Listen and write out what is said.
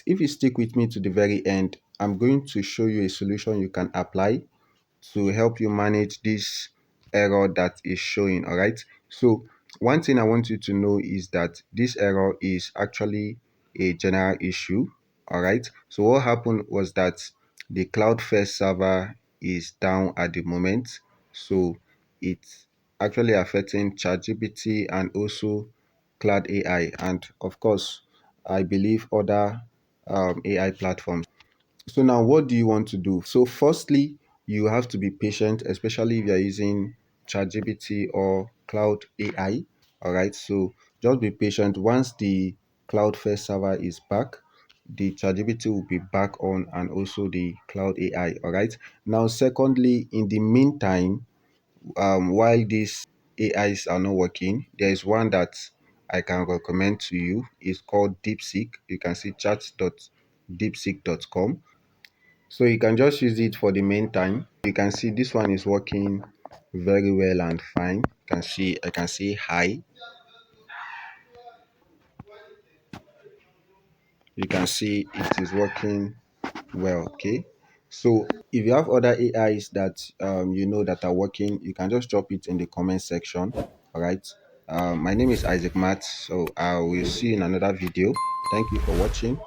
If you stick with me to the very end, I'm going to show you a solution you can apply to help you manage this error that is showing. All right. So one thing I want you to know is that this error is actually a general issue. All right. So what happened was that the Cloudflare server is down at the moment. So it's actually affecting ChatGPT and also Cloud AI, and of course, I believe other AI platforms. So now what do you want to do? So firstly, you have to be patient, especially if you're using ChatGPT or Cloud AI. All right. So just be patient. Once the Cloudflare server is back, the ChatGPT will be back on and also the Cloud AI. All right. Now, secondly, in the meantime, while these AIs are not working, there is one that I can recommend to you. It's called DeepSeek. You can see chat.deepseek.com. So you can just use it for the meantime. You can see this one is working very well and fine. I can see hi. You can see it is working well. Okay. So if you have other AIs that you know that are working, you can just drop it in the comment section. All right. My name is Isaac Matt. So I will see you in another video. Thank you for watching.